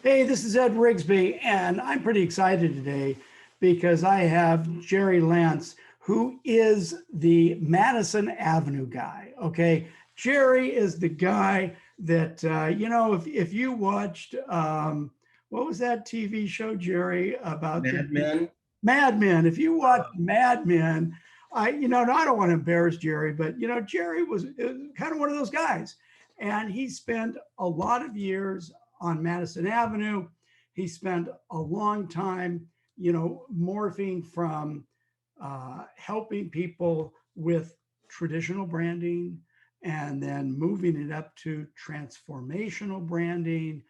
Hey, this is Ed Rigsby, and I'm pretty excited today because I have Jerry Lance, who is the Madison Avenue guy. Okay. Jerry is the guy that, if you watched, what was that TV show, Jerry, about the Mad Men. Mad Men? If you watch Mad Men, I don't want to embarrass Jerry, but, Jerry was kind of one of those guys. And he spent a lot of years on Madison Avenue. He spent a long time, morphing from helping people with traditional branding and then moving it up to transformational branding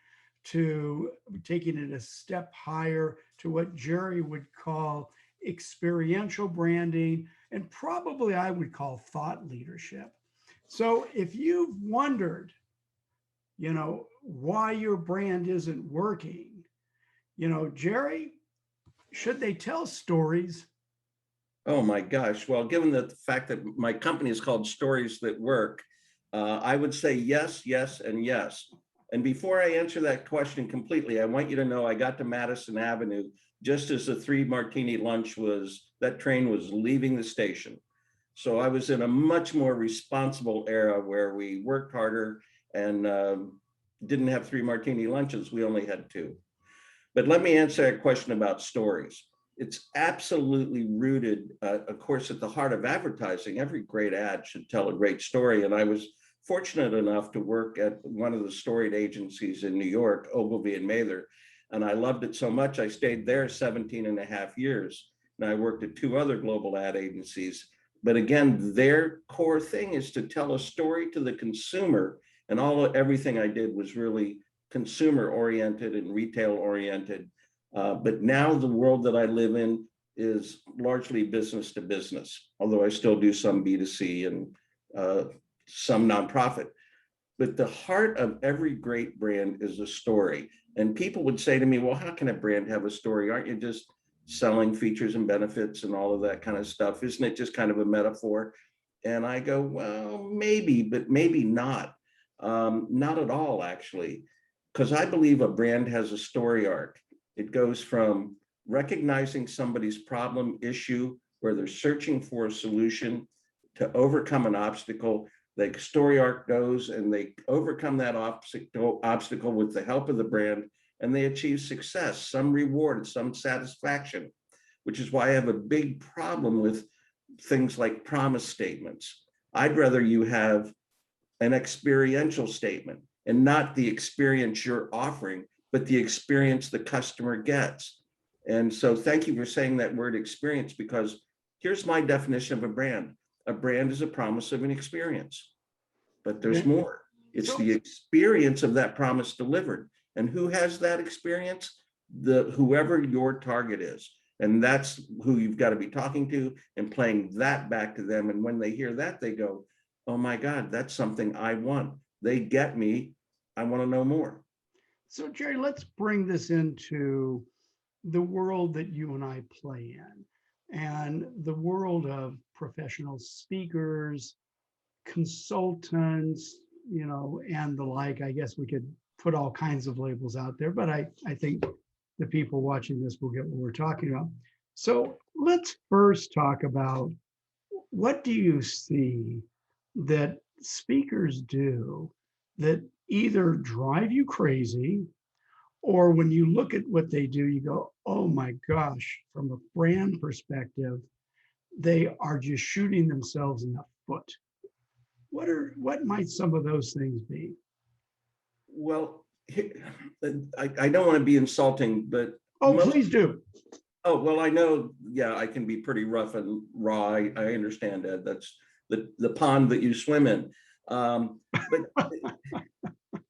to taking it a step higher to what Jerry would call experiential branding and probably I would call thought leadership. So if you've wondered why your brand isn't working. Jerry, should they tell stories? Oh my gosh. Well, given the fact that my company is called Stories That Work, I would say yes, yes, and yes. And before I answer that question completely, I want you to know I got to Madison Avenue just as the Three Martini Lunch that train was leaving the station. So I was in a much more responsible era where we worked harder and didn't have Three Martini Lunches. We only had two. But let me answer a question about stories. It's absolutely rooted, of course, at the heart of advertising. Every great ad should tell a great story. And I was fortunate enough to work at one of the storied agencies in New York, Ogilvy and Mather. And I loved it so much, I stayed there 17 and a half years. And I worked at two other global ad agencies. But again, their core thing is to tell a story to the consumer. And everything I did was really consumer oriented and retail oriented. But now the world that I live in is largely business to business, although I still do some B2C and some nonprofit. But the heart of every great brand is a story. And people would say to me, well, how can a brand have a story? Aren't you just selling features and benefits and all of that kind of stuff? Isn't it just kind of a metaphor? And I go, well, maybe, but maybe not. Not at all, actually, because I believe a brand has a story arc. It goes from recognizing somebody's problem issue where they're searching for a solution to overcome an obstacle. The story arc goes and they overcome that obstacle with the help of the brand and they achieve success, some reward, some satisfaction, which is why I have a big problem with things like promise statements. I'd rather you have an experiential statement and not the experience you're offering, but the experience the customer gets. And so thank you for saying that word experience, because here's my definition of a brand. A brand is a promise of an experience, but there's more. It's So, the experience of that promise delivered. And who has that experience? Whoever your target is. And that's who you've got to be talking to and playing that back to them. And when they hear that, they go, oh my God, that's something I want. They get me. I want to know more. so Jerry, let's bring this into the world that you and I play in and the world of professional speakers, consultants, and the like. I guess we could put all kinds of labels out there, but I think the people watching this will get what we're talking about. So let's first talk about what do you see that speakers do that either drive you crazy or when you look at what they do, you go, oh my gosh, from a brand perspective, they are just shooting themselves in the foot. What might some of those things be? Well, I don't want to be insulting, but Oh, most, please do. oh, well, I know, yeah, I can be pretty rough and raw. I understand that. That's the pond that you swim in. But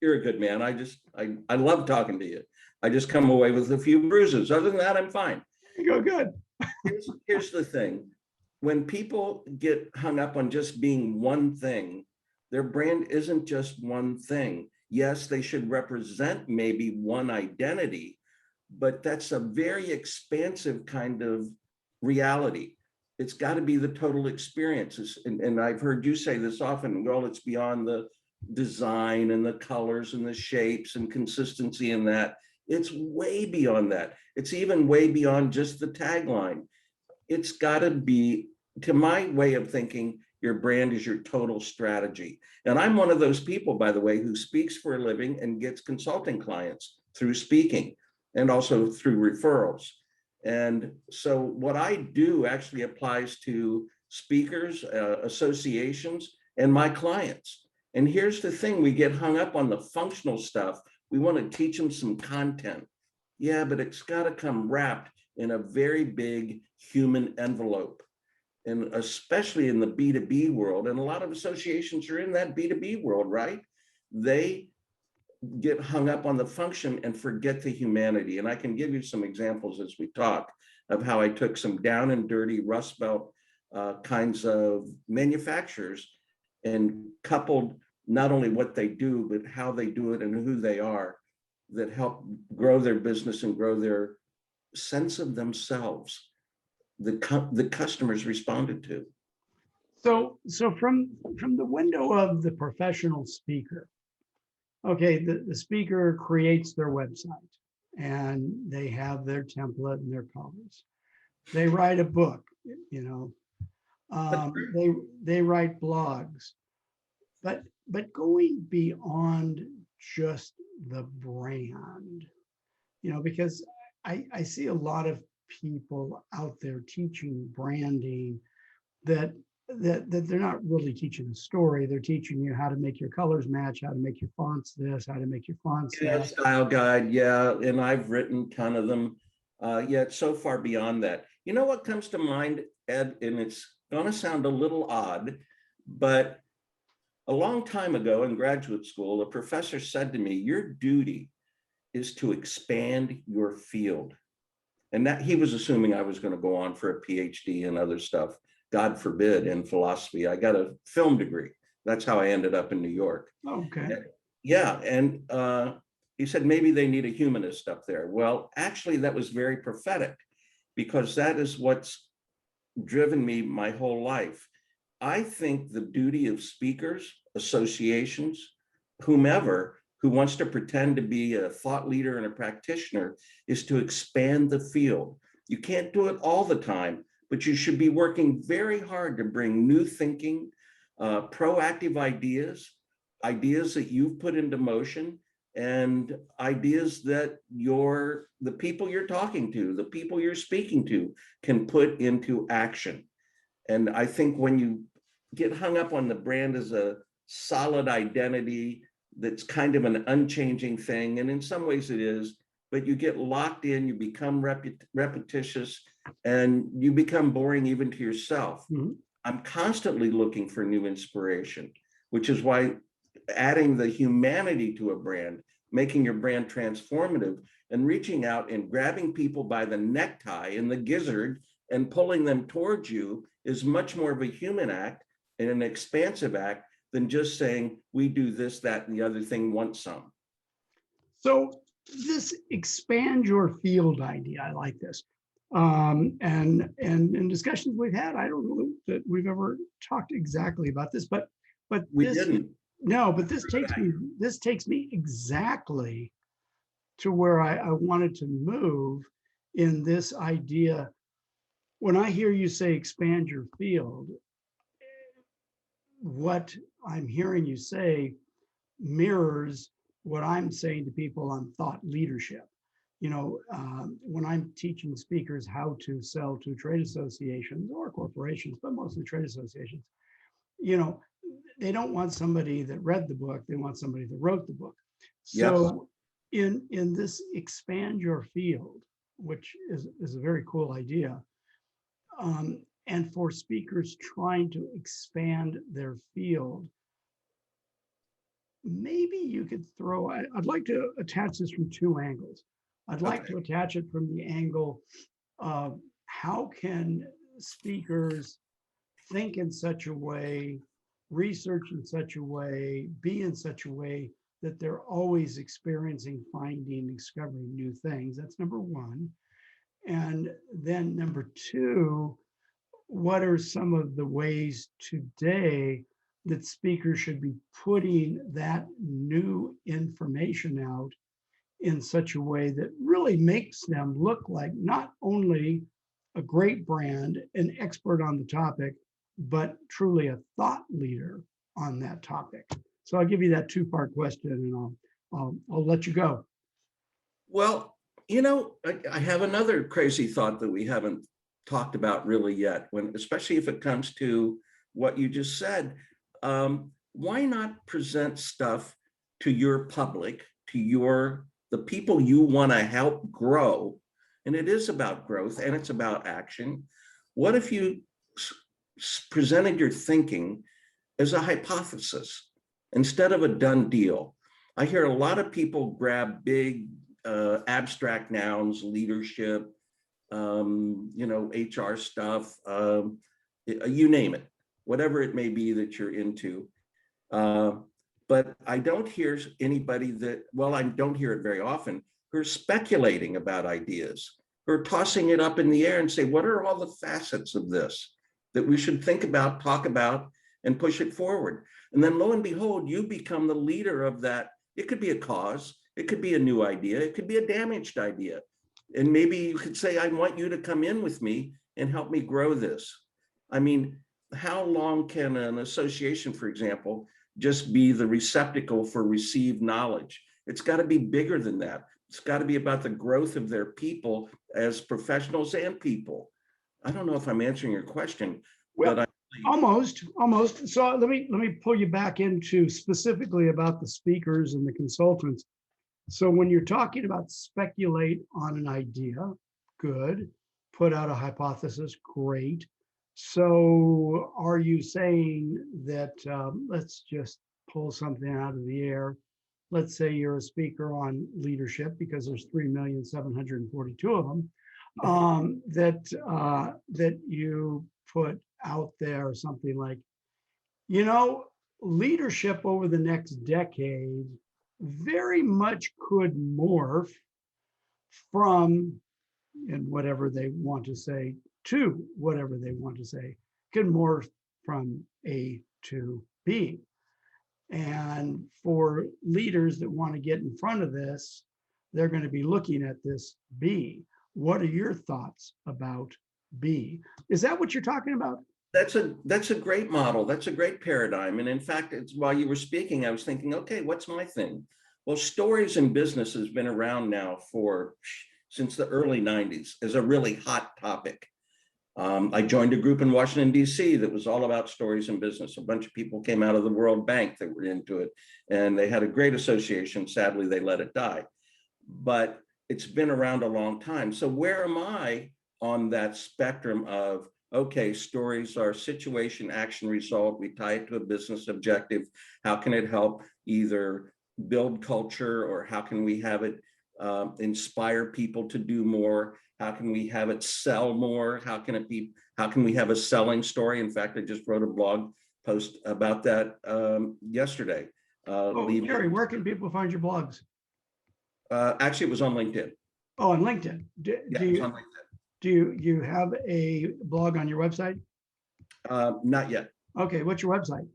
you're a good man. I love talking to you. I just come away with a few bruises. Other than that, I'm fine. You go good. Here's the thing. When people get hung up on just being one thing, their brand isn't just one thing. Yes, they should represent maybe one identity, but that's a very expansive kind of reality. It's got to be the total experience. And I've heard you say this often, well, it's beyond the design and the colors and the shapes and consistency in that. It's way beyond that. It's even way beyond just the tagline. It's got to be, to my way of thinking, your brand is your total strategy. And I'm one of those people, by the way, who speaks for a living and gets consulting clients through speaking and also through referrals. And so what I do actually applies to speakers, associations, and my clients. And here's the thing, we get hung up on the functional stuff. We want to teach them some content. Yeah, but it's got to come wrapped in a very big human envelope. And especially in the B2B world, and a lot of associations are in that B2B world, right? They get hung up on the function and forget the humanity. And I can give you some examples as we talk of how I took some down and dirty Rust Belt kinds of manufacturers and coupled not only what they do, but how they do it and who they are, that help grow their business and grow their sense of themselves. The customers responded to. So from the window of the professional speaker, okay, the speaker creates their website and they have their template and their colors. They write a book, you know, they write blogs, but going beyond just the brand, you know, because I see a lot of people out there teaching branding that they're not really teaching a story. They're teaching you how to make your colors match, how to make your fonts this, how to make your fonts that. Style guide, yeah, and I've written a ton of them. Yet so far beyond that. You know what comes to mind, Ed, and it's gonna sound a little odd, but a long time ago in graduate school, a professor said to me, your duty is to expand your field. And that he was assuming I was going to go on for a PhD and other stuff, God forbid, in philosophy. I got a film degree. That's how I ended up in New York. Okay. Yeah, and he said maybe they need a humanist up there. Well, actually, that was very prophetic because that is what's driven me my whole life. I think the duty of speakers, associations, whomever who wants to pretend to be a thought leader and a practitioner is to expand the field. You can't do it all the time, but you should be working very hard to bring new thinking, proactive ideas, ideas that you've put into motion, and ideas that the people you're talking to, the people you're speaking to can put into action. And I think when you get hung up on the brand as a solid identity, that's kind of an unchanging thing, and in some ways it is, but you get locked in, you become repetitious, and you become boring even to yourself. Mm-hmm. I'm constantly looking for new inspiration, which is why adding the humanity to a brand, making your brand transformative, and reaching out and grabbing people by the necktie and the gizzard and pulling them towards you is much more of a human act and an expansive act than just saying, we do this, that, and the other thing, want some. So this expand your field idea, I like this. And in discussions we've had, I don't know that we've ever talked exactly about this, but We this, didn't. no, but this takes me exactly to where I wanted to move in this idea. When I hear you say expand your field, what I'm hearing you say mirrors what I'm saying to people on thought leadership. You know, when I'm teaching speakers how to sell to trade associations or corporations, but mostly trade associations, you know, they don't want somebody that read the book, they want somebody that wrote the book. So in this expand your field, which is a very cool idea, and for speakers trying to expand their field, maybe you could throw, I'd like to attach this from two angles. I'd like to attach it from the angle of how can speakers think in such a way, research in such a way, be in such a way that they're always experiencing, finding, discovering new things. That's number one. And then number two, what are some of the ways today that speakers should be putting that new information out in such a way that really makes them look like not only a great brand, an expert on the topic, but truly a thought leader on that topic? So I'll give you that two-part question, and I'll let you go. Well, I have another crazy thought that we haven't talked about really yet, especially if it comes to what you just said. Why not present stuff to your public, to the people you want to help grow? And it is about growth and it's about action. What if you presented your thinking as a hypothesis instead of a done deal? I hear a lot of people grab big abstract nouns, leadership, HR stuff, you name it, whatever it may be that you're into. But I don't hear anybody I don't hear it very often, who's speculating about ideas, who are tossing it up in the air and say, what are all the facets of this that we should think about, talk about, and push it forward? And then lo and behold, you become the leader of that. It could be a cause, it could be a new idea, it could be a damaged idea. And maybe you could say, I want you to come in with me and help me grow this. I mean, how long can an association, for example, just be the receptacle for received knowledge? It's got to be bigger than that. It's got to be about the growth of their people as professionals and people. I don't know if I'm answering your question, Well, but almost. So let me pull you back into specifically about the speakers and the consultants. So when you're talking about speculate on an idea, good. Put out a hypothesis, great. So are you saying that, let's just pull something out of the air. Let's say you're a speaker on leadership, because there's 3,742,000 of them, that you put out there something like, leadership over the next decade very much could morph from, and whatever they want to say, to whatever they want to say, can morph from A to B. And for leaders that want to get in front of this, they're going to be looking at this B. What are your thoughts about B? Is that what you're talking about? that's a great model. That's a great paradigm. And in fact, while you were speaking, I was thinking, okay, what's my thing? Well, stories in business has been around now since the early 90s as a really hot topic. I joined a group in Washington, D.C. that was all about stories in business. A bunch of people came out of the World Bank that were into it, and they had a great association. Sadly, they let it die. But it's been around a long time. So where am I on that spectrum of, okay, stories are situation, action, result. We tie it to a business objective. How can it help either build culture, or how can we have it inspire people to do more? How can we have it sell more? How can we have a selling story? In fact, I just wrote a blog post about that yesterday. Jerry, where can people find your blogs? Actually, it was on LinkedIn. Oh, on LinkedIn. Do you have a blog on your website? Not yet. Okay, what's your website?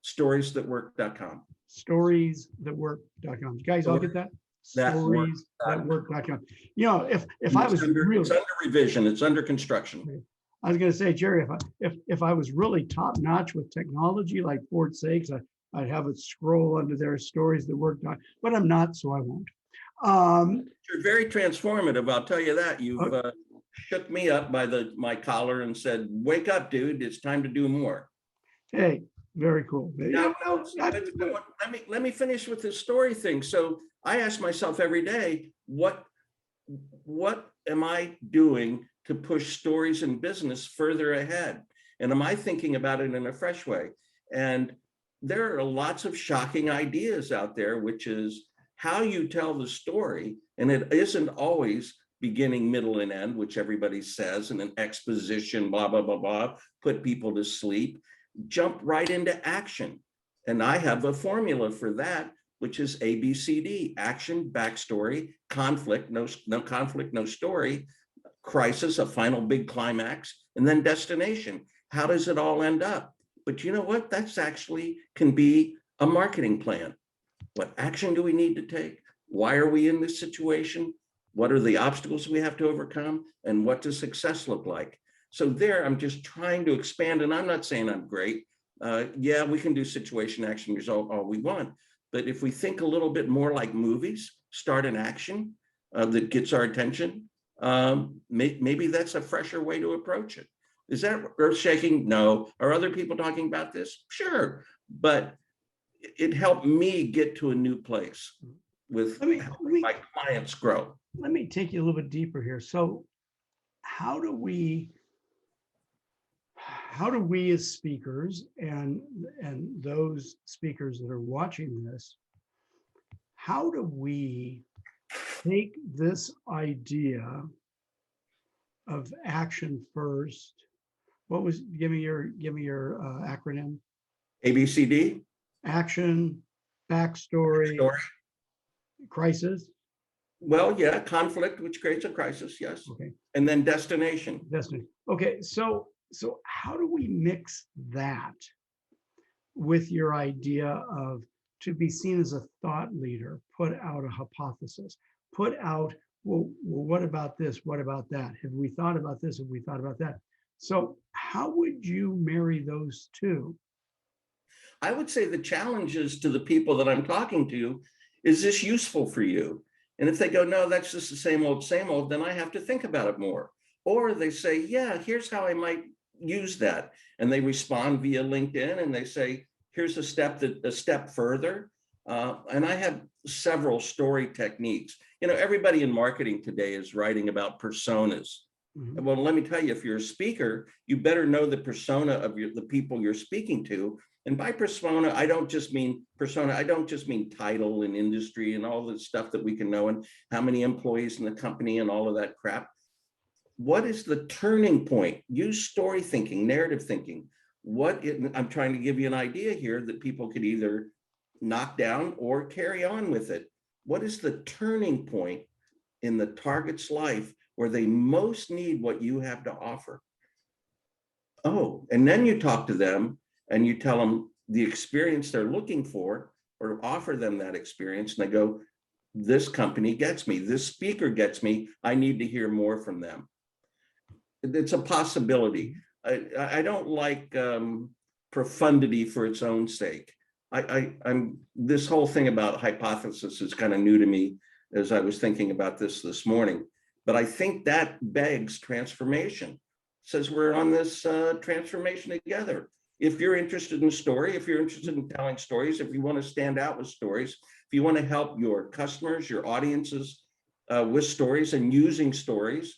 Storiesthatwork.com. Storiesthatwork.com. Guys, I'll get that. Storiesthatwork.com. If I was really, it's under revision, it's under construction. I was going to say, Jerry, if I was really top notch with technology like Fort Sakes, I'd have it scroll under their stories that worked on, but I'm not, so I won't. You're very transformative, I'll tell you that. You've shook me up by my collar and said, wake up, dude, it's time to do more. Hey, very cool. Now, let me finish with this story thing. So I ask myself every day, what am I doing to push stories in business further ahead? And am I thinking about it in a fresh way? And there are lots of shocking ideas out there, which is how you tell the story. And it isn't always beginning, middle, and end, which everybody says, and an exposition, blah, blah, blah, blah, put people to sleep. Jump right into action. And I have a formula for that, which is ABCD: action, backstory, conflict, no conflict, no story, crisis, a final big climax, and then destination. How does it all end up? But you know what? That's actually can be a marketing plan. What action do we need to take? Why are we in this situation? What are the obstacles we have to overcome? And what does success look like? So there, I'm just trying to expand, and I'm not saying I'm great. Yeah, we can do situation, action, result all we want. But if we think a little bit more like movies, start an action that gets our attention, maybe that's a fresher way to approach it. Is that earth shaking? No. Are other people talking about this? Sure. But it helped me get to a new place with my clients grow. Let me take you a little bit deeper here. So how do we as speakers and those speakers that are watching this, how do we take this idea of action first? What was, give me your acronym. ABCD? Action, backstory, Story. crisis. Well, yeah, conflict, which creates a crisis, yes. Okay. And then destination. Destiny. Okay, so how do we mix that with your idea of to be seen as a thought leader, put out a hypothesis, put out, well, what about this? What about that? Have we thought about this? Have we thought about that? So how would you marry those two? I would say the challenge is to the people that I'm talking to, is this useful for you? And if they go, no, that's just the same old, then I have to think about it more. Or they say, yeah, here's how I might use that. And they respond via LinkedIn and they say, here's a step further. And I have several story techniques. You know, everybody in marketing today is writing about personas. Mm-hmm. Well, let me tell you, if you're a speaker, you better know the persona of the people you're speaking to. And by persona, I don't just mean title and industry and all the stuff that we can know and how many employees in the company and all of that crap. What is the turning point? Use story thinking, narrative thinking. I'm trying to give you an idea here that people could either knock down or carry on with it. What is the turning point in the target's life where they most need what you have to offer? Oh, and then you talk to them and you tell them the experience they're looking for or offer them that experience. And they go, this company gets me, this speaker gets me, I need to hear more from them. It's a possibility. I don't like profundity for its own sake. I'm this whole thing about hypothesis is kind of new to me as I was thinking about this morning. But I think that begs transformation. Says we're on this transformation together. If you're interested in story, if you're interested in telling stories, if you want to stand out with stories, if you want to help your customers, your audiences with stories and using stories,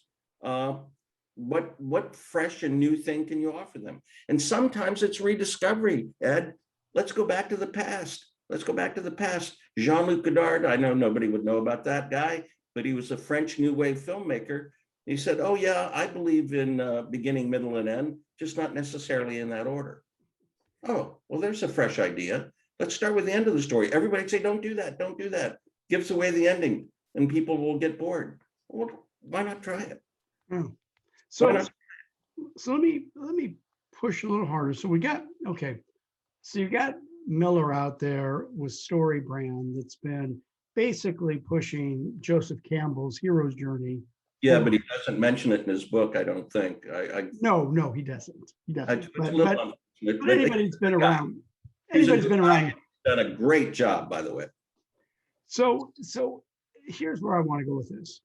what fresh and new thing can you offer them? And sometimes it's rediscovery, Ed. Let's go back to the past. Let's go back to the past. Jean-Luc Godard, I know nobody would know about that guy, but he was a French New Wave filmmaker. He said, oh yeah, I believe in beginning, middle, and end, just not necessarily in that order. Oh, well, there's a fresh idea. Let's start with the end of the story. Everybody say, don't do that, don't do that. Gives away the ending and people will get bored. Well, why not try it? Hmm. So let me push a little harder. So we got, okay. So you got Miller out there with Story Brand that's been basically pushing Joseph Campbell's hero's journey. Yeah, but he doesn't mention it in his book, I don't think. No, he doesn't. He doesn't. But anybody's been around. Done a great job, by the way. So here's where I want to go with this.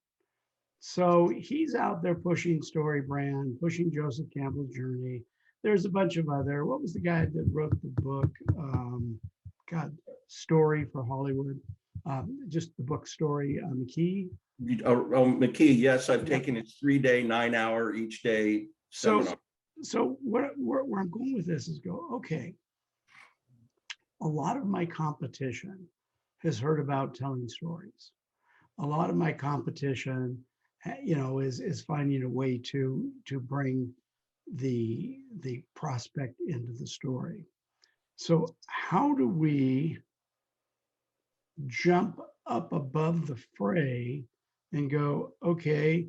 So he's out there pushing Story Brand, pushing Joseph Campbell's journey. There's a bunch of other, what was the guy that wrote the book? Story for Hollywood. Just the book Story, McKee. McKee, yes, I've taken his 3-day, 9-hour each day seminar. So where I'm going with this is okay, a lot of my competition has heard about telling stories. A lot of my competition, is finding a way to bring the prospect into the story. So how do we jump up above the fray and go, okay,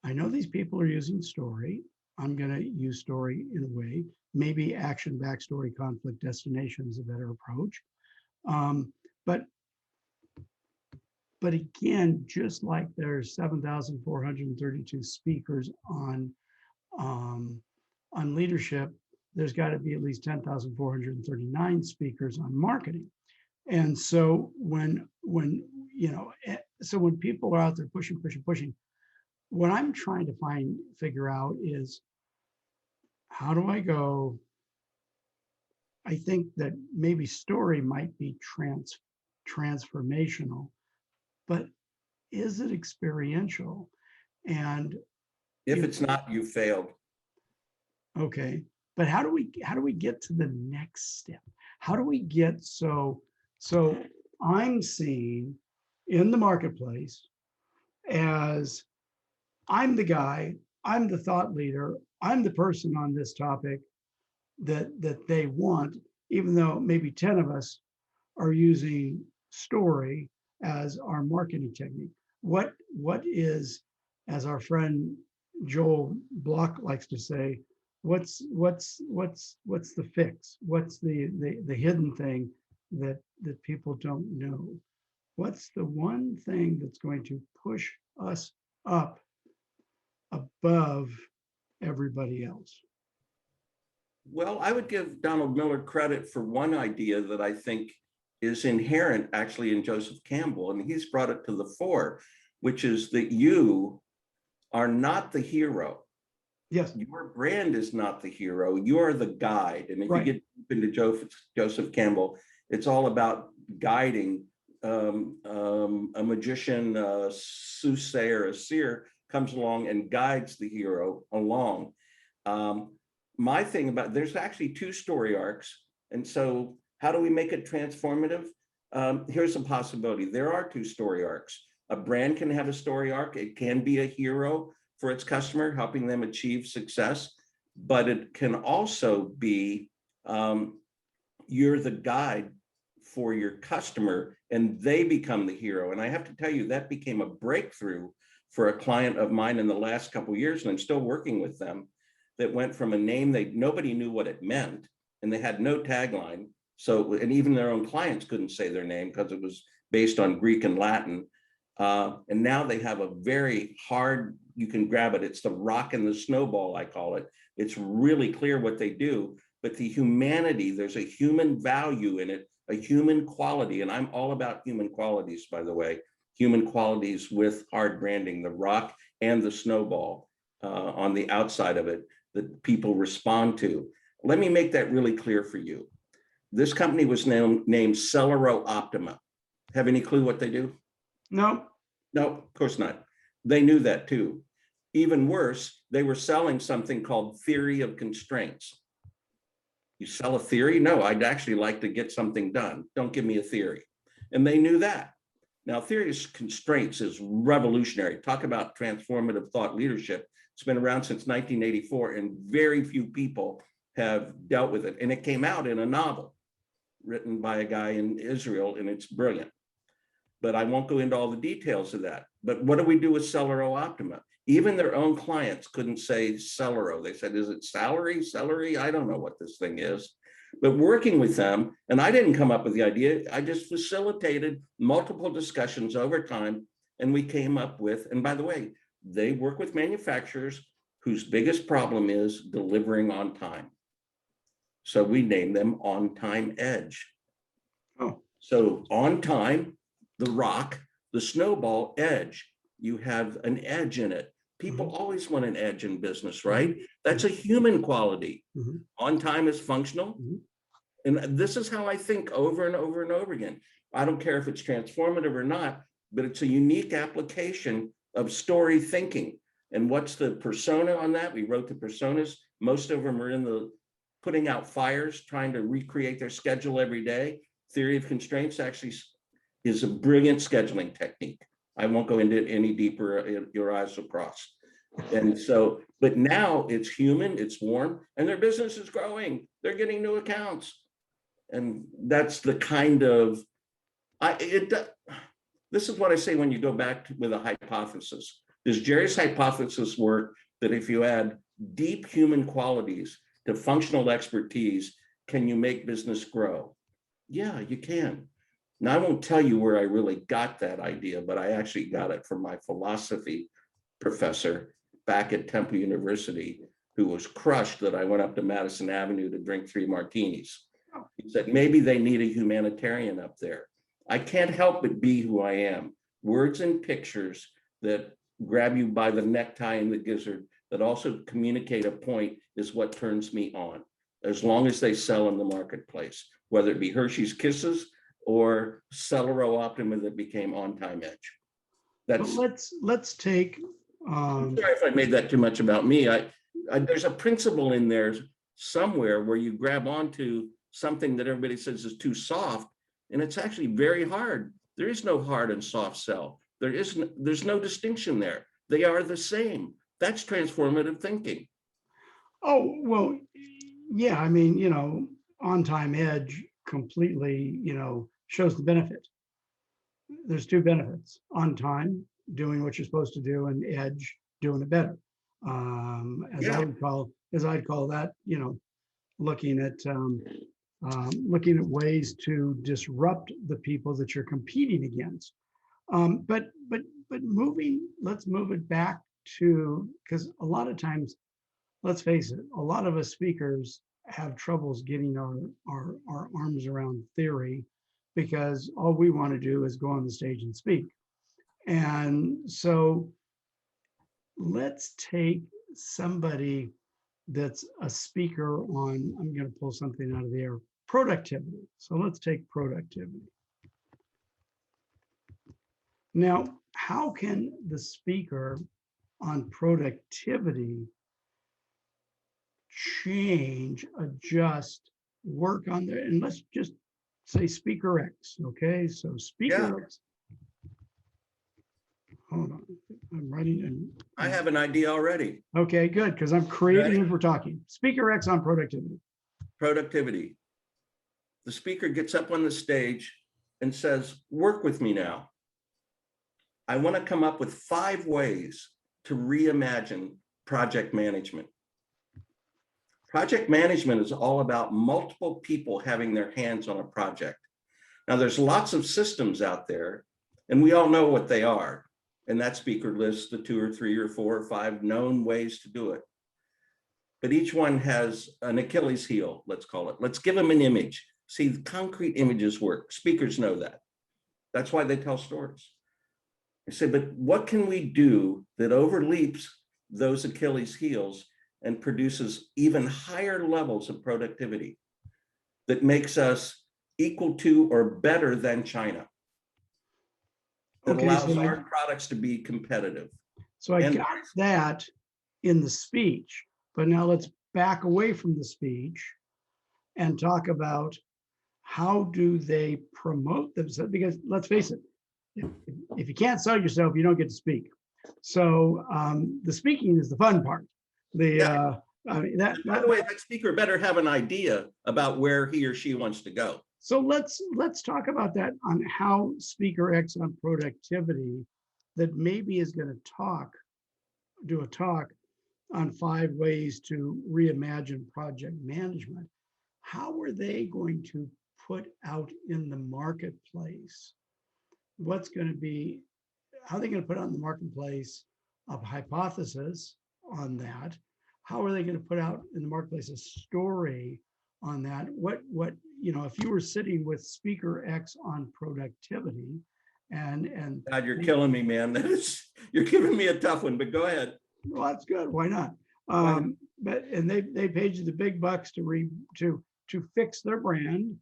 I know these people are using story. I'm going to use story in a way. Maybe action, backstory, conflict, destination is a better approach. But But again, just like there's 7,432 speakers on leadership, there's got to be at least 10,439 speakers on marketing. And so when people are out there pushing, what I'm trying to figure out is, how do I go? I think that maybe story might be transformational, but is it experiential? And If it's not, you failed. okay, but how do we get to the next step? How do we get so I'm seen in the marketplace as I'm the guy, I'm the thought leader, I'm the person on this topic that they want, even though maybe 10 of us are using story as our marketing technique. What is, as our friend Joel Block likes to say, what's the fix? What's the hidden thing that people don't know? What's the one thing that's going to push us up above everybody else? Well, I would give Donald Miller credit for one idea that I think is inherent actually in Joseph Campbell, and he's brought it to the fore, which is that you are not the hero. Yes, Your brand is not the hero. You're the guide. And if right. you get into Joseph Campbell, it's all about guiding. A magician, a soothsayer, a seer comes along and guides the hero along. My thing about, there's actually two story arcs. And so how do we make it transformative? Here's a possibility. There are two story arcs. A brand can have a story arc. It can be a hero for its customer, helping them achieve success, but it can also be you're the guide for your customer and they become the hero. And I have to tell you, that became a breakthrough for a client of mine in the last couple of years, and I'm still working with them, that went from a name nobody knew what it meant, and they had no tagline. So, and even their own clients couldn't say their name because it was based on Greek and Latin. And now they have a very hard, you can grab it. It's the rock and the snowball, I call it. It's really clear what they do, but the humanity, there's a human value in it, a human quality. And I'm all about human qualities, by the way, human qualities with hard branding, the rock and the snowball on the outside of it that people respond to. Let me make that really clear for you. This company was named Celero Optima. Have any clue what they do? No. No, of course not. They knew that too. Even worse, they were selling something called theory of constraints. You sell a theory? No, I'd actually like to get something done. Don't give me a theory. And they knew that. Now, theory of constraints is revolutionary. Talk about transformative thought leadership. It's been around since 1984, and very few people have dealt with it. And it came out in a novel written by a guy in Israel, and it's brilliant. But I won't go into all the details of that. But what do we do with Celero Optima? Even their own clients couldn't say Celero. They said, is it celery? I don't know what this thing is. But working with them, and I didn't come up with the idea, I just facilitated multiple discussions over time, and we came up with, and by the way, they work with manufacturers whose biggest problem is delivering on time. So we named them On Time Edge. Oh. So on time, the rock, the snowball, edge. You have an edge in it. People always want an edge in business, right? That's a human quality. On time is functional. And this is how I think over and over and over again. I don't care if it's transformative or not, but it's a unique application of story thinking. And what's the persona on that? We wrote the personas. Most of them are in the putting out fires, trying to recreate their schedule every day. Theory of constraints actually is a brilliant scheduling technique. I won't go into it any deeper, your eyes will cross. And so, but now it's human, it's warm, and their business is growing. They're getting new accounts. And that's the kind of, this is what I say when you go back with a hypothesis. Does Jerry's hypothesis work that if you add deep human qualities to functional expertise, can you make business grow? Yeah, you can. Now, I won't tell you where I really got that idea, but I actually got it from my philosophy professor back at Temple University, who was crushed that I went up to Madison Avenue to drink 3 martinis. He said, maybe they need a humanitarian up there. I can't help but be who I am. Words and pictures that grab you by the necktie and the gizzard, that also communicate a point, is what turns me on, as long as they sell in the marketplace, whether it be Hershey's Kisses or Celero Optima that became On Time Edge. But That's, let's take, I'm sorry if I made that too much about me. There's a principle in there somewhere where you grab onto something that everybody says is too soft, and it's actually very hard. There is no hard and soft sell. There's no distinction there. They are the same. That's transformative thinking. oh, well, yeah, I mean, On Time Edge completely, shows the benefit. There's 2 benefits: on time, doing what you're supposed to do, and edge, doing it better. As Yeah. I'd call that, looking at looking at ways to disrupt the people that you're competing against. But let's move it back to, because a lot of times, let's face it, a lot of us speakers have troubles getting our arms around theory, because all we want to do is go on the stage and speak. And so let's take somebody that's a speaker on, I'm going to pull something out of the air, productivity. So let's take productivity. Now, how can the speaker on productivity change, adjust, work on there? And let's just say Speaker X. Okay, so Speaker X. Hold on, I'm writing. I have an idea already. Okay, good, because I'm creating as we're talking. Speaker X on productivity. Productivity. The speaker gets up on the stage and says, work with me now. I want to come up with 5 ways to reimagine project management. Project management is all about multiple people having their hands on a project. Now, there's lots of systems out there, and we all know what they are. And that speaker lists the 2 or 3 or 4 or 5 known ways to do it. But each one has an Achilles heel, let's call it. Let's give them an image. See, concrete images work. Speakers know that. That's why they tell stories. I say, but what can we do that overleaps those Achilles heels and produces even higher levels of productivity that makes us equal to or better than China? That allows our products to be competitive. So I got that in the speech, but now let's back away from the speech and talk about how do they promote themselves? Because let's face it, if you can't sell yourself, you don't get to speak. So the speaking is the fun part. By the way, that speaker better have an idea about where he or she wants to go. So let's talk about that, on how Speaker X on productivity that maybe is going to do a talk on 5 ways to reimagine project management. How are they going to put out in the marketplace? What's going to be, how are they going to put out in the marketplace a hypothesis on that? How are they going to put out in the marketplace a story on that? What if you were sitting with Speaker X on productivity and God, you're killing me, man. You're giving me a tough one, but go ahead. Well, that's good. Why not? But they paid you the big bucks to fix their brand,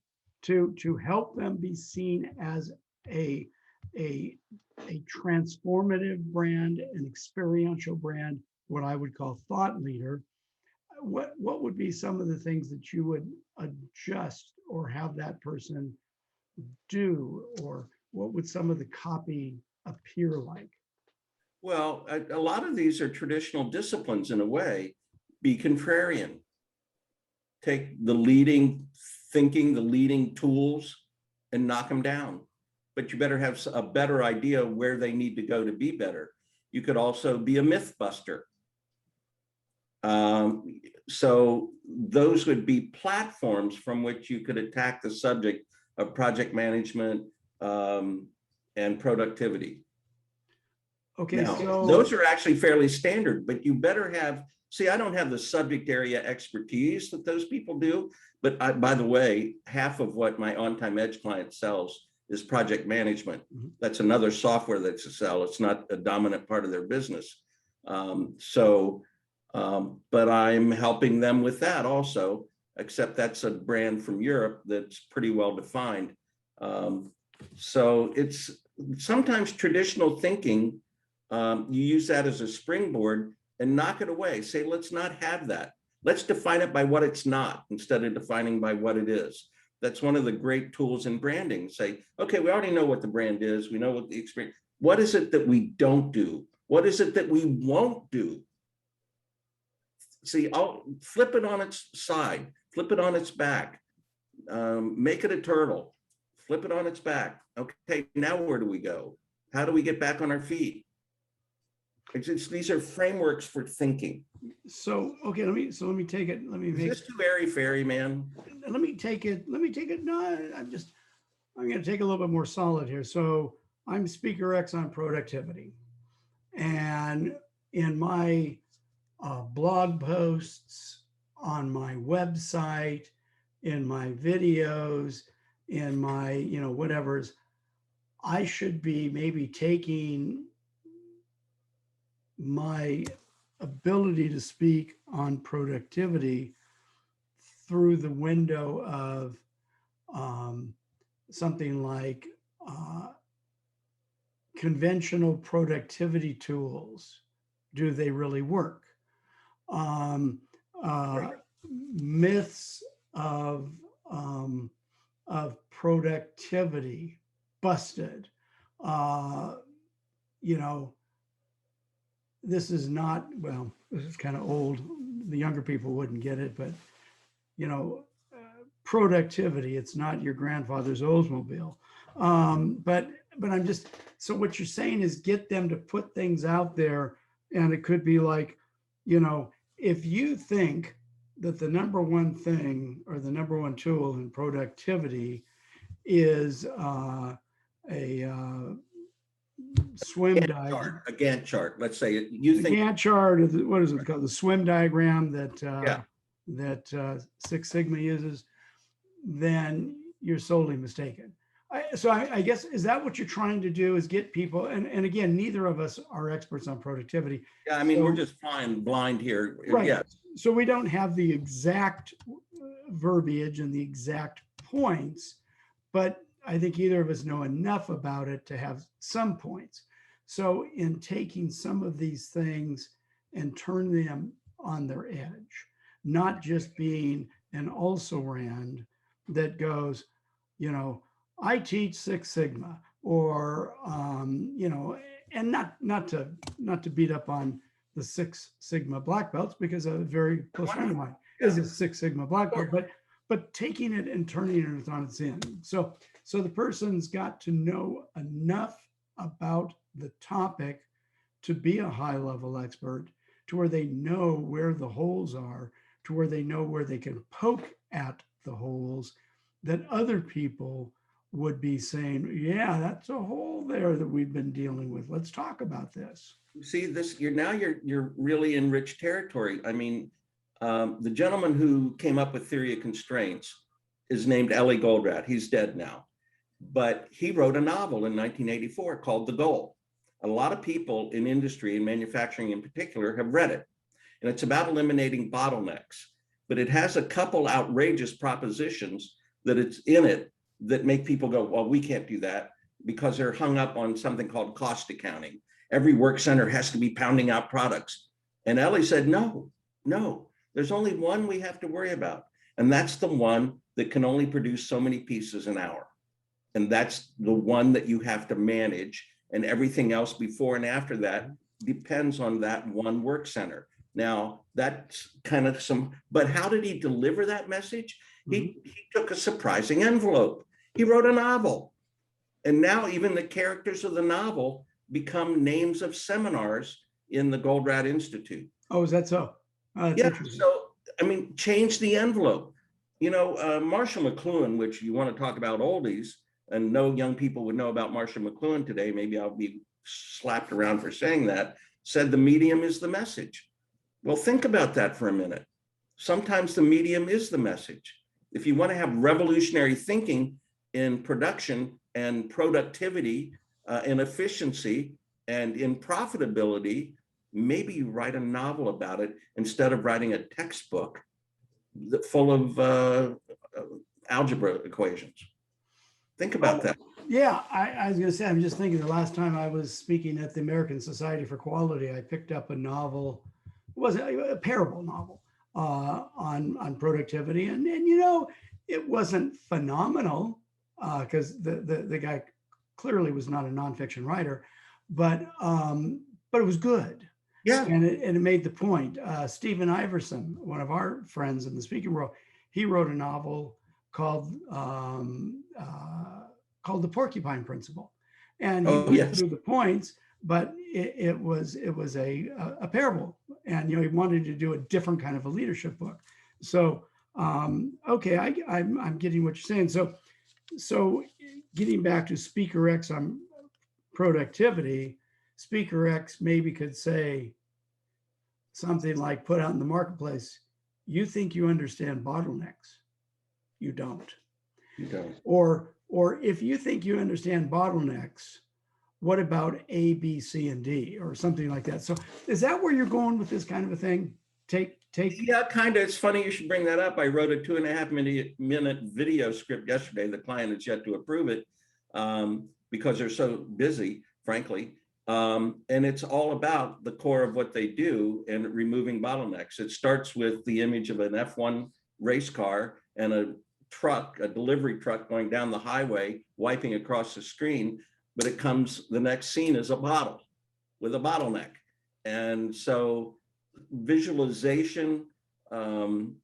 to help them be seen as a transformative brand, an experiential brand, what I would call thought leader. What would be some of the things that you would adjust or have that person do, or what would some of the copy appear like? Well, a lot of these are traditional disciplines in a way. Be contrarian. Take the leading thinking, the leading tools, and knock them down. But you better have a better idea where they need to go to be better. You could also be a myth buster. So those would be platforms from which you could attack the subject of project management, and productivity. Okay, Now, so those are actually fairly standard, but you better have, see, I don't have the subject area expertise that those people do, but by the way, half of what my On-Time Edge client sells is project management. That's another software that's a sell. It's not a dominant part of their business. But I'm helping them with that also, except that's a brand from Europe that's pretty well defined. So it's sometimes traditional thinking, you use that as a springboard and knock it away. Say, let's not have that. Let's define it by what it's not instead of defining by what it is. That's one of the great tools in branding. Say, okay, we already know what the brand is. We know what the experience. What is it that we don't do? What is it that we won't do? See, I'll flip it on its side, flip it on its back, make it a turtle, flip it on its back. Okay, now where do we go? How do we get back on our feet? These are frameworks for thinking. So, okay, let me take it. Let me Is make this too airy-fairy, man? let me take it. No, I'm going to take a little bit more solid here. So I'm Speaker X on productivity. And in my blog posts, on my website, in my videos, in my, whatever's, I should be maybe taking my ability to speak on productivity through the window of something like conventional productivity tools. Do they really work? Myths of productivity busted. This is not, well, this is kind of old. The younger people wouldn't get it, but productivity, it's not your grandfather's Oldsmobile. But I'm just, so what you're saying is get them to put things out there, and it could be like, if you think that the number one thing or the number one tool in productivity is a swim diagram. A Gantt chart. Let's say you The think Gantt chart, what is it called? The swim diagram that Yeah. that Six Sigma uses, then you're sorely mistaken. I guess, is that what you're trying to do, is get people, and again, neither of us are experts on productivity. Yeah, I mean, So- we're just flying blind here. Right. Yeah. So we don't have the exact verbiage and the exact points, but I think either of us know enough about it to have some points. So in taking some of these things and turn them on their edge, not just being an also-ran that goes, I teach Six Sigma, or and not to beat up on the Six Sigma black belts, because a very close friend of mine is a Six Sigma black belt, but taking it and turning it on its end. So the person's got to know enough about the topic to be a high level expert, to where they know where the holes are, to where they know where they can poke at the holes, that other people would be saying, yeah, that's a hole there that we've been dealing with. Let's talk about this. See this, you're really in rich territory. I mean, the gentleman who came up with theory of constraints is named Ellie Goldratt. He's dead now, but he wrote a novel in 1984 called The Goal. A lot of people in industry and manufacturing in particular have read it, and it's about eliminating bottlenecks, but it has a couple outrageous propositions that it's in it that make people go, well, we can't do that, because they're hung up on something called cost accounting. Every work center has to be pounding out products. And Ellie said, no, there's only one we have to worry about. And that's the one that can only produce so many pieces an hour. And that's the one that you have to manage. And everything else before and after that depends on that one work center. Now, that's kind of but how did he deliver that message? He took a surprising envelope. He wrote a novel. And now even the characters of the novel become names of seminars in the Goldratt Institute. Oh, is that so? Yeah, so, I mean, change the envelope. Marshall McLuhan, which you want to talk about oldies, and no young people would know about Marshall McLuhan today, maybe I'll be slapped around for saying that, said the medium is the message. Well, think about that for a minute. Sometimes the medium is the message. If you want to have revolutionary thinking in production and productivity and efficiency and in profitability, maybe you write a novel about it instead of writing a textbook full of algebra equations. Think about that. Yeah, I was going to say, I'm just thinking the last time I was speaking at the American Society for Quality, I picked up a novel, it was a parable novel on productivity. And you know, it wasn't phenomenal because the guy clearly was not a nonfiction writer, but it was good. Yeah. And it made the point. Stephen Iverson, one of our friends in the speaking world, he wrote a novel called The Porcupine Principle, and he went through the points, but it was a parable, and you know, he wanted to do a different kind of a leadership book. So okay, I'm getting what you're saying. So getting back to Speaker X on productivity, Speaker X maybe could say something like, put out in the marketplace, you think you understand bottlenecks, you don't. You don't. Or if you think you understand bottlenecks, what about A, B, C, and D, or something like that? So is that where you're going with this kind of a thing? Yeah, kind of. It's funny you should bring that up. I wrote a 2.5-minute video script yesterday. The client has yet to approve it because they're so busy, frankly. And it's all about the core of what they do and removing bottlenecks. It starts with the image of an F1 race car and a truck, a delivery truck going down the highway, wiping across the screen. But it comes, the next scene is a bottle with a bottleneck. And so visualization,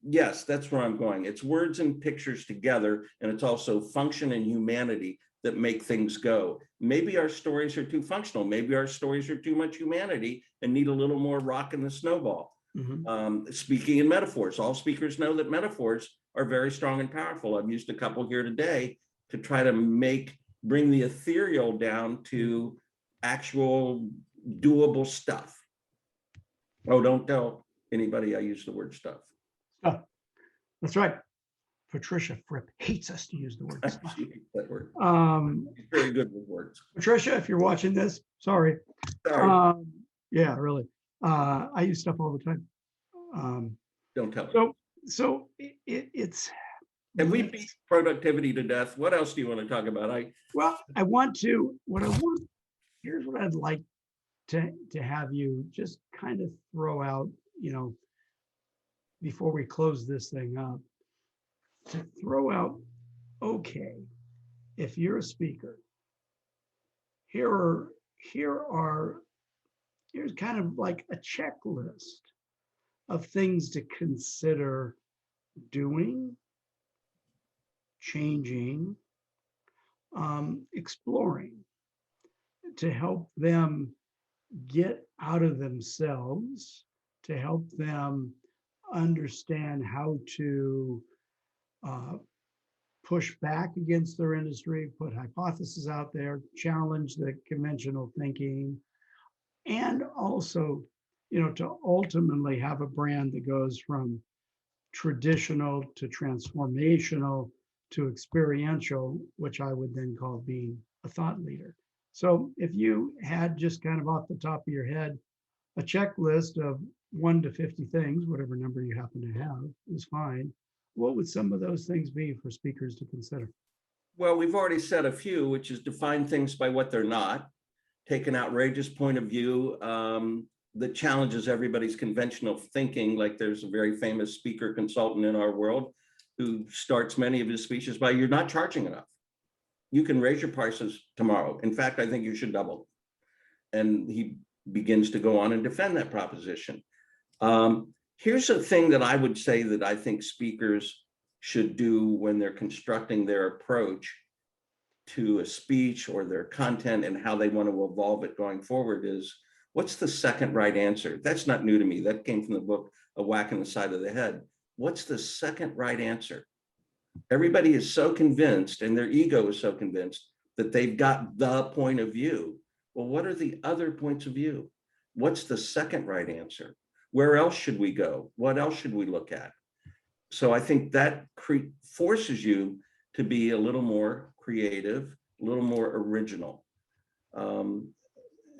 yes, that's where I'm going. It's words and pictures together, and it's also function and humanity that make things go. Maybe our stories are too functional. Maybe our stories are too much humanity and need a little more rock in the snowball. Mm-hmm. Speaking in metaphors, all speakers know that metaphors are very strong and powerful. I've used a couple here today to try to bring the ethereal down to actual doable stuff. Oh, don't tell anybody I use the word stuff. Oh, that's right. Patricia Fripp hates us to use the word stuff. That word. She's very good with words. Patricia, if you're watching this, sorry. Yeah, really. I use stuff all the time. Don't tell me. So it's. And we beat productivity to death. What else do you want to talk about? Here's what I'd like to have you just kind of throw out, you know, before we close this thing up, to throw out, okay, if you're a speaker, here's kind of like a checklist of things to consider doing, changing, exploring, to help them get out of themselves, to help them understand how to push back against their industry, put hypotheses out there, challenge the conventional thinking, and also, you know, to ultimately have a brand that goes from traditional to transformational to experiential, which I would then call being a thought leader. So if you had just kind of off the top of your head, a checklist of 1 to 50 things, whatever number you happen to have is fine. What would some of those things be for speakers to consider? Well, we've already said a few, which is define things by what they're not, take an outrageous point of view that challenges everybody's conventional thinking. Like there's a very famous speaker consultant in our world who starts many of his speeches by, you're not charging enough. You can raise your prices tomorrow. In fact, I think you should double. And he begins to go on and defend that proposition. Here's a thing that I would say that I think speakers should do when they're constructing their approach to a speech or their content and how they want to evolve it going forward is, what's the second right answer? That's not new to me. That came from the book, A Whack in the Side of the Head. What's the second right answer? Everybody is so convinced, and their ego is so convinced that they've got the point of view. Well, what are the other points of view? What's the second right answer? Where else should we go? What else should we look at? So I think that forces you to be a little more creative, a little more original.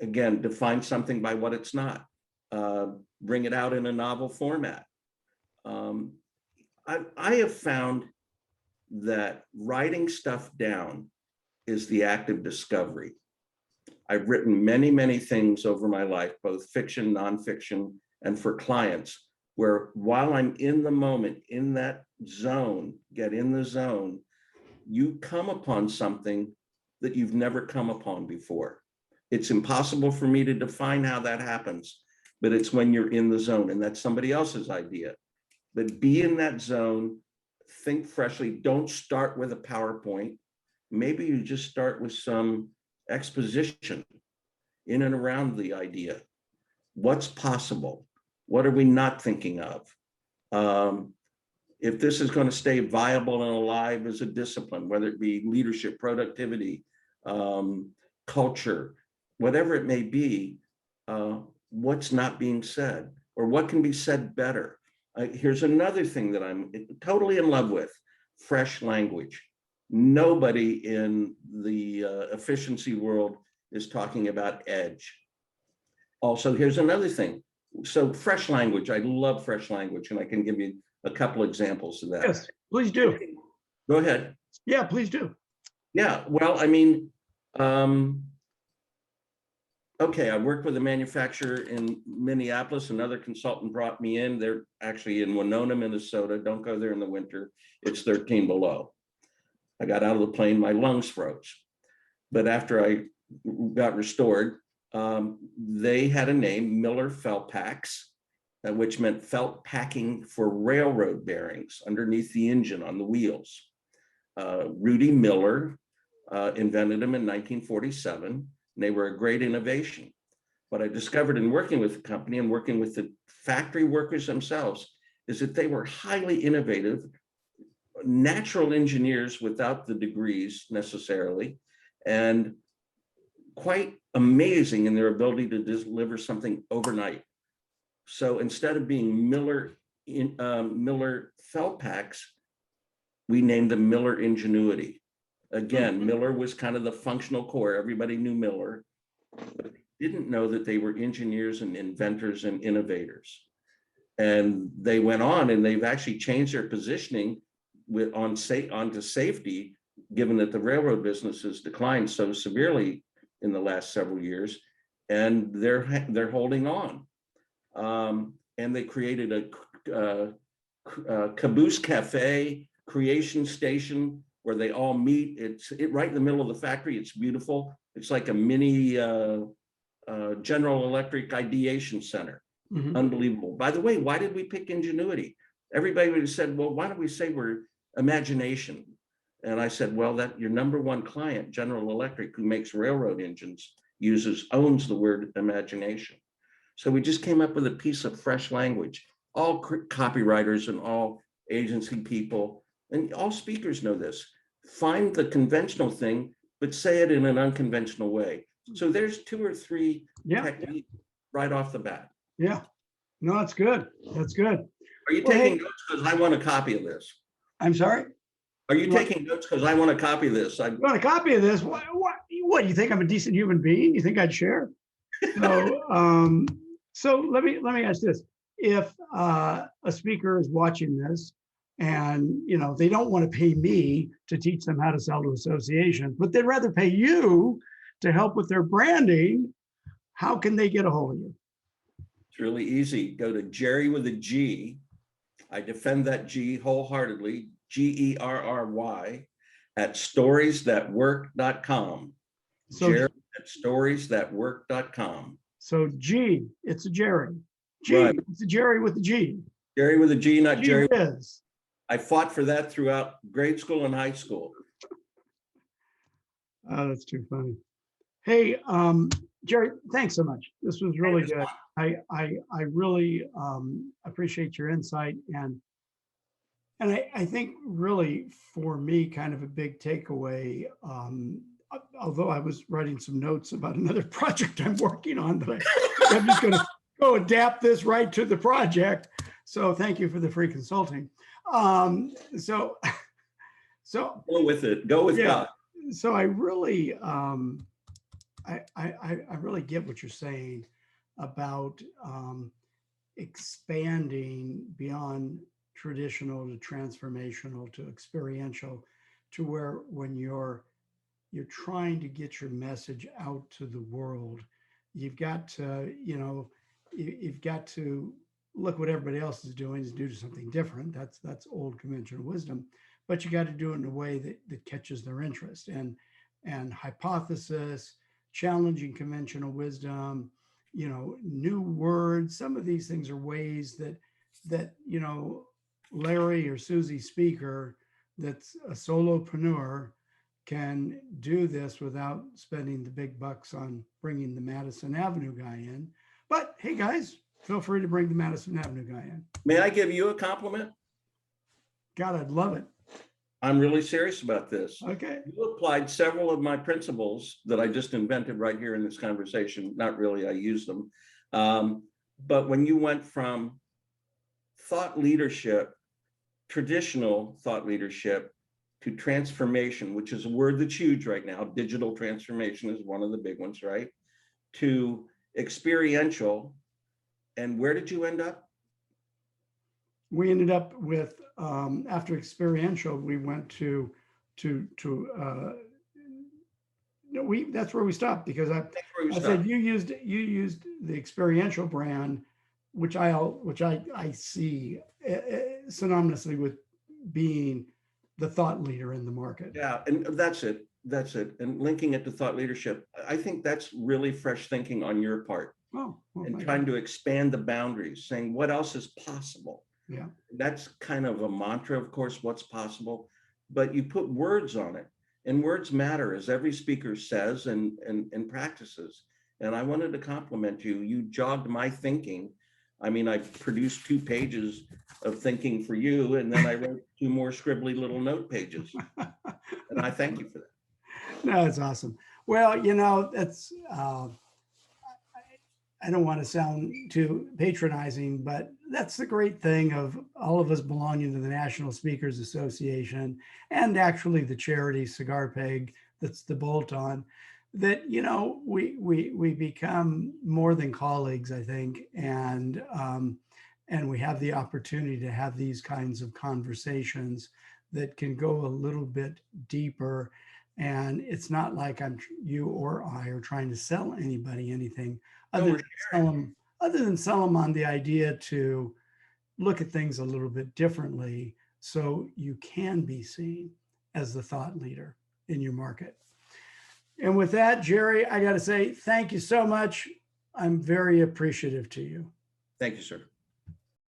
Again, define something by what it's not. Bring it out in a novel format. I have found that writing stuff down is the act of discovery. I've written many, many things over my life, both fiction, nonfiction, and for clients, where while I'm in the moment, in that zone, get in the zone, you come upon something that you've never come upon before. It's impossible for me to define how that happens, but it's when you're in the zone, and that's somebody else's idea. But be in that zone, think freshly, don't start with a PowerPoint. Maybe you just start with some exposition in and around the idea. What's possible? What are we not thinking of? If this is going to stay viable and alive as a discipline, whether it be leadership, productivity, culture, whatever it may be, what's not being said, or what can be said better? Here's another thing that I'm totally in love with: fresh language. Nobody in the efficiency world is talking about edge. Also, here's another thing. So fresh language, I love fresh language, and I can give you a couple examples of that. Yes, please do. Go ahead. Yeah, please do. Yeah, well, I mean, okay, I worked with a manufacturer in Minneapolis. Another consultant brought me in. They're actually in Winona, Minnesota. Don't go there in the winter. It's 13 below. I got out of the plane, my lungs froze. But after I got restored, they had a name, Miller Felt Packs, which meant felt packing for railroad bearings underneath the engine on the wheels. Rudy Miller invented them in 1947, and they were a great innovation. What I discovered in working with the company and working with the factory workers themselves is that they were highly innovative, natural engineers without the degrees necessarily, and quite amazing in their ability to deliver something overnight. So instead of being Miller Felt Packs, we named them Miller Ingenuity. Again, Miller was kind of the functional core. Everybody knew Miller, but they didn't know that they were engineers and inventors and innovators. And they went on, and they've actually changed their positioning onto safety, given that the railroad business has declined so severely in the last several years, and they're holding on. And they created a Caboose Cafe creation station where they all meet. It's right in the middle of the factory. It's beautiful. It's like a mini General Electric ideation center. Mm-hmm. Unbelievable. By the way, why did we pick Ingenuity? Everybody would have said, well, why don't we say we're imagination? And I said, well, that your number one client, General Electric, who makes railroad engines, owns the word imagination. So we just came up with a piece of fresh language. All copywriters and all agency people and all speakers know this. Find the conventional thing, but say it in an unconventional way. So there's 2 or 3 techniques right off the bat. Yeah, no, that's good. That's good. Are you taking notes? Because I want a copy of this. I'm sorry? Are you taking notes? Because I want a copy of this. You want a copy of this? What? You think I'm a decent human being? You think I'd share? So, so let me ask this: if a speaker is watching this, and they don't want to pay me to teach them how to sell to associations, but they'd rather pay you to help with their branding, how can they get a hold of you? It's really easy. Go to Jerry with a G. I defend that G wholeheartedly. GERRY at storiesthatwork.com. So, Jerry at storiesthatwork.com. So G, it's a Jerry. G, right. It's a Jerry with a G. Jerry with a G, not Jerry. Whiz. I fought for that throughout grade school and high school. Oh, that's too funny. Hey, Jerry, thanks so much. This was really good. I really appreciate your insight, and And I think really for me, kind of a big takeaway, although I was writing some notes about another project I'm working on, that I'm just going to go adapt this right to the project. So thank you for the free consulting. So, so Go with it. Go with yeah, God. so I really, I really get what you're saying about expanding beyond traditional to transformational to experiential, to where when you're trying to get your message out to the world, you've got to, you've got to look what everybody else is doing, is do something different. That's old conventional wisdom, but you got to do it in a way that catches their interest, and hypothesis, challenging conventional wisdom, new words. Some of these things are ways that Larry or Susie Speaker, that's a solopreneur, can do this without spending the big bucks on bringing the Madison Avenue guy in. But hey, guys, feel free to bring the Madison Avenue guy in. May I give you a compliment? God, I'd love it. I'm really serious about this. Okay. You applied several of my principles that I just invented right here in this conversation. Not really, I used them. But when you went from thought leadership, traditional thought leadership, to transformation, which is a word that's huge right now. Digital transformation is one of the big ones, right? To experiential. And where did you end up? We ended up with, after experiential, we went to no, that's where we stopped, because I said you used the experiential brand, which I see synonymously with being the thought leader in the market. Yeah, and that's it. That's it. And linking it to thought leadership, I think that's really fresh thinking on your part. Oh, well, and trying to expand the boundaries, saying what else is possible. Yeah. That's kind of a mantra, of course, what's possible, but you put words on it, and words matter, as every speaker says and practices. And I wanted to compliment you. You jogged my thinking. I mean, I produced 2 pages of thinking for you, and then I wrote 2 more scribbly little note pages. And I thank you for that. No, it's awesome. Well, that's, I don't want to sound too patronizing, but that's the great thing of all of us belonging to the National Speakers Association, and actually the charity Cigar Peg, that's the bolt on, that we become more than colleagues, I think, and we have the opportunity to have these kinds of conversations that can go a little bit deeper. And it's not like you or I are trying to sell anybody anything, other than sell them on the idea to look at things a little bit differently, so you can be seen as the thought leader in your market. And with that, Jerry, I got to say thank you so much. I'm very appreciative to you. Thank you, sir.